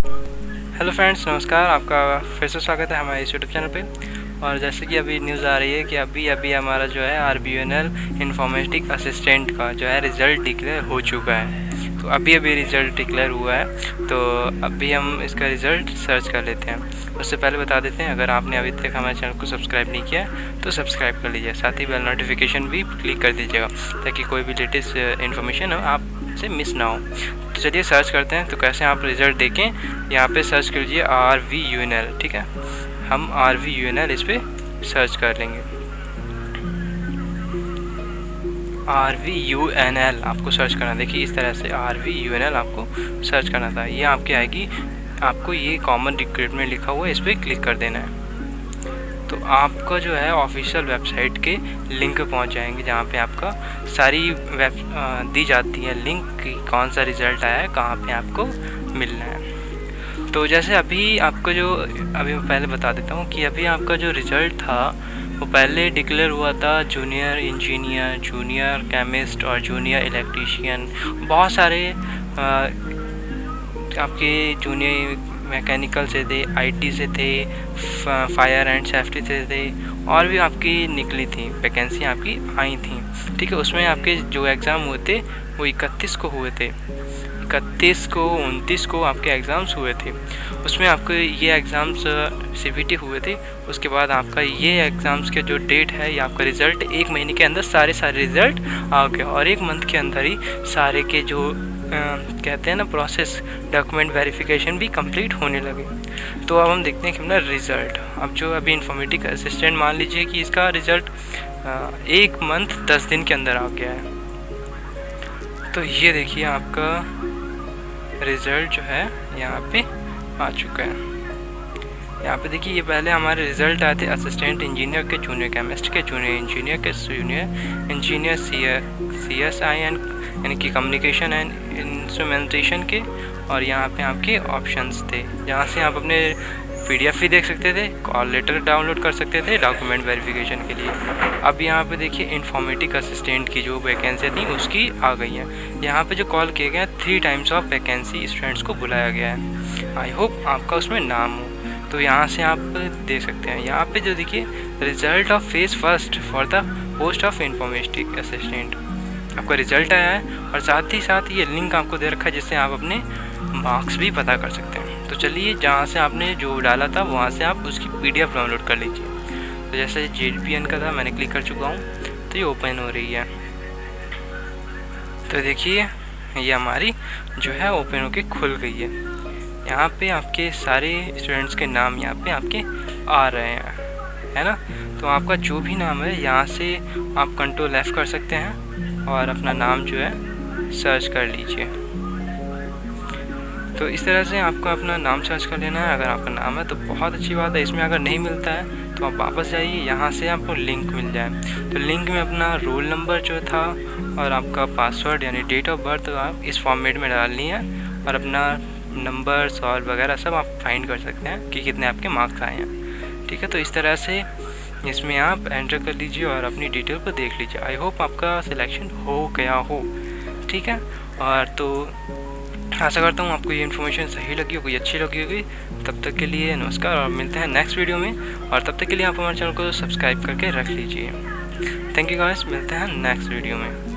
Hello friends, नमस्कार। आपका फिर से स्वागत है हमारे इस यूट्यूब चैनल पे। और जैसे कि अभी न्यूज़ आ रही है कि अभी हमारा जो है RBUNL इन्फॉर्मेटिक असिस्टेंट का जो है रिज़ल्ट डिक्लेयर हो चुका है। तो अभी रिज़ल्ट डिक्लेयर हुआ है, तो अभी हम इसका रिज़ल्ट सर्च कर लेते हैं। उससे पहले बता देते हैं, अगर आपने अभी तक हमारे चैनल को सब्सक्राइब नहीं किया तो सब्सक्राइब कर लीजिए, साथ ही बेल नोटिफिकेशन भी क्लिक कर दीजिएगा ताकि कोई भी लेटेस्ट इन्फॉर्मेशन हो आपसे मिस ना हो। तो चलिए सर्च करते हैं। तो कैसे आप रिज़ल्ट देखें, यहाँ पे सर्च कर लीजिए RVUNL। ठीक है, हम RVUNL इस पर सर्च कर लेंगे। RVUNL आपको सर्च करना, देखिए इस तरह से RVUNL आपको सर्च करना था। ये आपकी आएगी, आपको ये कॉमन रिक्रूटमेंट लिखा हुआ है, इस पर क्लिक कर देना है। तो आपका जो है ऑफिशियल वेबसाइट के लिंक पे पहुंच जाएंगे, जहाँ पे आपका सारी दी जाती है लिंक कि कौन सा रिज़ल्ट आया है, कहाँ पे आपको मिलना है। तो जैसे अभी आपका जो अभी मैं पहले बता देता हूँ कि अभी आपका जो रिज़ल्ट था वो पहले डिक्लेयर हुआ था जूनियर इंजीनियर, जूनियर केमिस्ट और जूनियर इलेक्ट्रीशियन। बहुत सारे आपके जूनियर मैकेनिकल से थे, IT से थे, फायर एंड सेफ्टी से थे, और भी आपकी निकली थी वैकेंसी, आपकी आई थी। ठीक है, उसमें आपके जो एग्ज़ाम हुए थे वो 31 को हुए थे, 31 को 29 को आपके एग्ज़ाम्स हुए थे। उसमें आपके ये एग्ज़ाम्स CBT हुए थे। उसके बाद आपका ये एग्ज़ाम्स के जो डेट है, ये आपका रिज़ल्ट 1 महीने के अंदर सारे रिज़ल्ट आ गए, और 1 मंथ के अंदर ही सारे के जो कहते हैं ना प्रोसेस, डॉक्यूमेंट वेरिफिकेशन भी कंप्लीट होने लगे। तो अब हम देखते हैं कि अपना रिज़ल्ट, अब जो अभी इन्फॉर्मेटिक असिस्टेंट मान लीजिए कि इसका रिज़ल्ट 1 मंथ 10 दिन के अंदर आ गया है। तो ये देखिए आपका रिज़ल्ट जो है यहाँ पे आ चुका है। यहाँ पे देखिए, ये पहले हमारे रिज़ल्ट आए थे असिस्टेंट इंजीनियर के, जूनियर केमिस्ट के, जूनियर इंजीनियर के, जूनियर इंजीनियर CSIN यानी कि कम्युनिकेशन एंड इंस्ट्रूमेंटेशन के, और यहाँ पे आपके ऑप्शंस थे जहाँ से आप अपने PDF भी देख सकते थे, कॉल लेटर डाउनलोड कर सकते थे डॉक्यूमेंट वेरिफिकेशन के लिए। अब यहाँ पे देखिए इन्फॉर्मेटिक असिस्टेंट की जो वैकेंसी थी उसकी आ गई है। यहाँ पे जो कॉल किए गए 3 टाइम्स ऑफ वैकेंसी स्टूडेंट्स को बुलाया गया है। आई होप आपका उसमें नाम हो। तो यहाँ से आप देख सकते हैं, यहाँ पे जो देखिए result of phase first for the post of informatic assistant आपका रिज़ल्ट आया है, और साथ ही साथ ये लिंक आपको दे रखा है जिससे आप अपने मार्क्स भी पता कर सकते हैं। तो चलिए, जहाँ से आपने जो डाला था वहाँ से आप उसकी PDF डाउनलोड कर लीजिए। तो जैसे JPN का था, मैंने क्लिक कर चुका हूँ, तो ये ओपन हो रही है। तो देखिए ये हमारी जो है ओपन होके खुल गई है। यहाँ पे आपके सारे स्टूडेंट्स के नाम यहाँ पे आपके आ रहे हैं, है ना। तो आपका जो भी नाम है यहाँ से आप कंट्रोल F कर सकते हैं और अपना नाम जो है सर्च कर लीजिए। तो इस तरह से आपको अपना नाम सर्च कर लेना है। अगर आपका नाम है तो बहुत अच्छी बात है। इसमें अगर नहीं मिलता है तो आप वापस जाइए, यहाँ से आपको लिंक मिल जाए। तो लिंक में अपना रोल नंबर जो था और आपका पासवर्ड यानी डेट ऑफ बर्थ आप इस फॉर्मेट में डालनी है, और अपना नंबर्स और वगैरह सब आप फाइंड कर सकते हैं कि कितने आपके मार्क्स आए हैं। ठीक है, तो इस तरह से इसमें आप एंटर कर लीजिए और अपनी डिटेल को देख लीजिए। आई होप आपका सिलेक्शन हो गया हो। ठीक है, और तो आशा करता हूँ आपको ये इन्फॉर्मेशन सही लगी होगी, अच्छी लगी होगी। तब तक के लिए नमस्कार, और मिलते हैं नेक्स्ट वीडियो में। और तब तक के लिए आप हमारे चैनल को सब्सक्राइब करके रख लीजिए। थैंक यू गाइस, मिलते हैं नेक्स्ट वीडियो में।